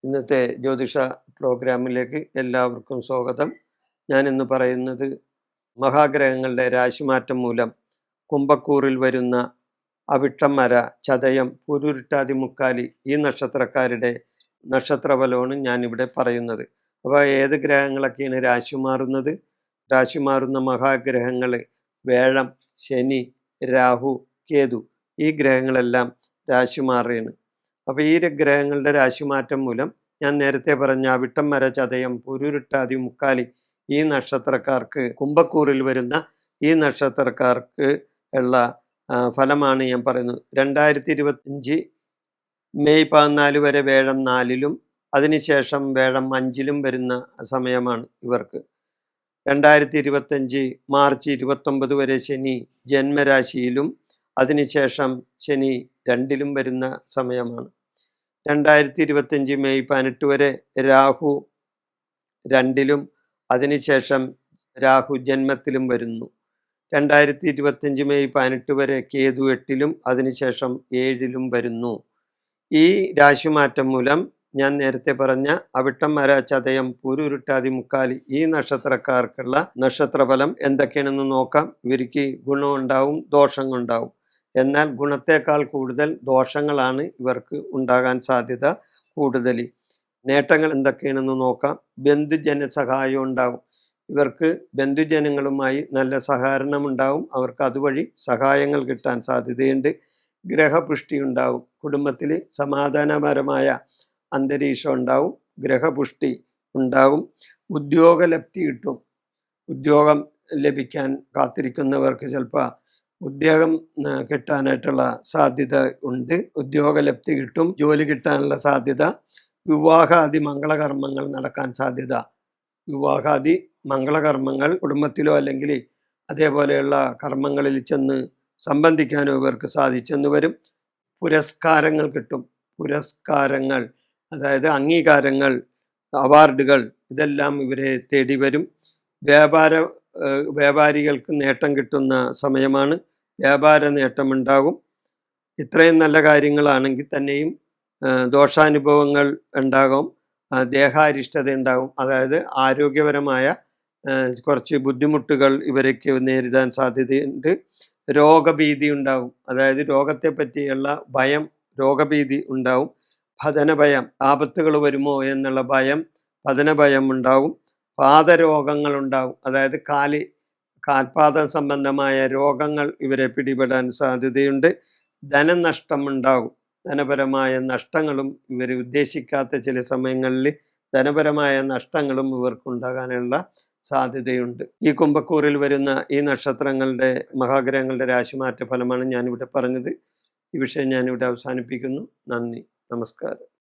ഇന്നത്തെ ജ്യോതിഷ പ്രോഗ്രാമിലേക്ക് എല്ലാവർക്കും സ്വാഗതം. ഞാൻ ഇന്ന് പറയുന്നത് മഹാഗ്രഹങ്ങളുടെ രാശിമാറ്റം മൂലം കുംഭക്കൂറിൽ വരുന്ന അവിട്ടം മര, ചതയം, പുരുരുട്ടാതി, മുക്കാലി ഈ നക്ഷത്രക്കാരുടെ നക്ഷത്രഫലമാണ് ഞാനിവിടെ പറയുന്നത്. അപ്പോൾ ഏത് ഗ്രഹങ്ങളൊക്കെയാണ് രാശി മാറുന്നത്? രാശി മാറുന്ന മഹാഗ്രഹങ്ങൾ വേഴം, ശനി, രാഹു, കേതു ഈ ഗ്രഹങ്ങളെല്ലാം രാശി മാറുകയാണ്. അപ്പോൾ ഈ ഗ്രഹങ്ങളുടെ രാശിമാറ്റം മൂലം ഞാൻ നേരത്തെ പറഞ്ഞ അവിട്ടം മര, ചതയം, പുരുരുട്ടാതി, മുക്കാലി ഈ നക്ഷത്രക്കാർക്ക്, കുംഭക്കൂറിൽ വരുന്ന ഈ നക്ഷത്രക്കാർക്ക് ഉള്ള ഫലമാണ് ഞാൻ പറയുന്നത്. 2025 മെയ് 14 വരെ വേഴം 4-ലും അതിനുശേഷം വേഴം 5-ലും വരുന്ന സമയമാണ് ഇവർക്ക്. 2025 മാർച്ച് 29 വരെ ശനി ജന്മരാശിയിലും അതിനുശേഷം ശനി 2-ലും വരുന്ന സമയമാണ്. 2025 മെയ് 18 വരെ രാഹു 2-ലും അതിനുശേഷം രാഹു ജന്മത്തിലും വരുന്നു. 2025 മെയ് 18 വരെ കേതു 8-ലും അതിനുശേഷം 7-ലും വരുന്നു. ഈ രാശിമാറ്റം മൂലം ഞാൻ നേരത്തെ പറഞ്ഞ അവിട്ടം മര, ചതയം, പുരുരുട്ടാതി, മുക്കാലി ഈ നക്ഷത്രക്കാർക്കുള്ള നക്ഷത്രഫലം എന്തൊക്കെയാണെന്ന് നോക്കാം. ഇവർക്ക് ഗുണമുണ്ടാവും, ദോഷങ്ങളുണ്ടാവും. എന്നാൽ ഗുണത്തേക്കാൾ കൂടുതൽ ദോഷങ്ങളാണ് ഇവർക്ക് ഉണ്ടാകാൻ സാധ്യത കൂടുതൽ. നേട്ടങ്ങൾ എന്തൊക്കെയാണെന്ന് നോക്കാം. ബന്ധുജന സഹായം ഉണ്ടാവും. ഇവർക്ക് ബന്ധുജനങ്ങളുമായി നല്ല സഹകരണം ഉണ്ടാവും. അവർക്ക് അതുവഴി സഹായങ്ങൾ കിട്ടാൻ സാധ്യതയുണ്ട്. ഗ്രഹപുഷ്ടി ഉണ്ടാവും. കുടുംബത്തിൽ സമാധാനപരമായ അന്തരീക്ഷം ഉണ്ടാവും. ഗ്രഹപുഷ്ടി ഉണ്ടാവും. ഉദ്യോഗലബ്ധി കിട്ടും. ഉദ്യോഗം ലഭിക്കാൻ കാത്തിരിക്കുന്നവർക്ക് ചിലപ്പോൾ ഉദ്യോഗം കിട്ടാനായിട്ടുള്ള സാധ്യത ഉണ്ട്. ഉദ്യോഗലബ്ധി കിട്ടും. ജോലി കിട്ടാനുള്ള സാധ്യത. വിവാഹാദി മംഗളകർമ്മങ്ങൾ നടക്കാൻ സാധ്യത. വിവാഹാദി മംഗളകർമ്മങ്ങൾ കുടുംബത്തിലോ അല്ലെങ്കിൽ അതേപോലെയുള്ള കർമ്മങ്ങളിൽ ചെന്ന് സംബന്ധിക്കാനോ ഇവർക്ക് സാധിച്ചെന്ന് വരും. പുരസ്കാരങ്ങൾ കിട്ടും. പുരസ്കാരങ്ങൾ അതായത് അംഗീകാരങ്ങൾ, അവാർഡുകൾ ഇതെല്ലാം ഇവരെ തേടി വരും. വ്യാപാരികൾക്ക് നേട്ടം കിട്ടുന്ന സമയമാണ്. വ്യാപാര നേട്ടമുണ്ടാകും. ഇത്രയും നല്ല കാര്യങ്ങളാണെങ്കിൽ തന്നെയും ദോഷാനുഭവങ്ങൾ ഉണ്ടാകും. ദേഹാരിഷ്ടത ഉണ്ടാകും. അതായത് ആരോഗ്യപരമായ കുറച്ച് ബുദ്ധിമുട്ടുകൾ ഇവരൊക്കെ നേരിടാൻ സാധ്യതയുണ്ട്. രോഗഭീതി ഉണ്ടാകും. അതായത് രോഗത്തെ പറ്റിയുള്ള ഭയം, രോഗഭീതി ഉണ്ടാവും. പതനഭയം, ആപത്തുകൾ വരുമോ എന്നുള്ള ഭയം, പതനഭയം ഉണ്ടാവും. പാദരോഗങ്ങൾ ഉണ്ടാവും. അതായത് കാൽപാദം സംബന്ധമായ രോഗങ്ങൾ ഇവരെ പിടിപെടാൻ സാധ്യതയുണ്ട്. ധനനഷ്ടം ഉണ്ടാകും. ധനപരമായ നഷ്ടങ്ങളും ഇവർ ഉദ്ദേശിക്കാത്ത ചില സമയങ്ങളിൽ ധനപരമായ നഷ്ടങ്ങളും ഇവർക്കുണ്ടാകാനുള്ള സാധ്യതയുണ്ട്. ഈ കുംഭക്കൂറിൽ വരുന്ന ഈ നക്ഷത്രങ്ങളുടെ മഹാഗ്രഹങ്ങളുടെ രാശിമാറ്റ ഫലമാണ് ഞാനിവിടെ പറഞ്ഞത്. ഈ വിഷയം ഞാനിവിടെ അവസാനിപ്പിക്കുന്നു. നന്ദി, നമസ്കാരം.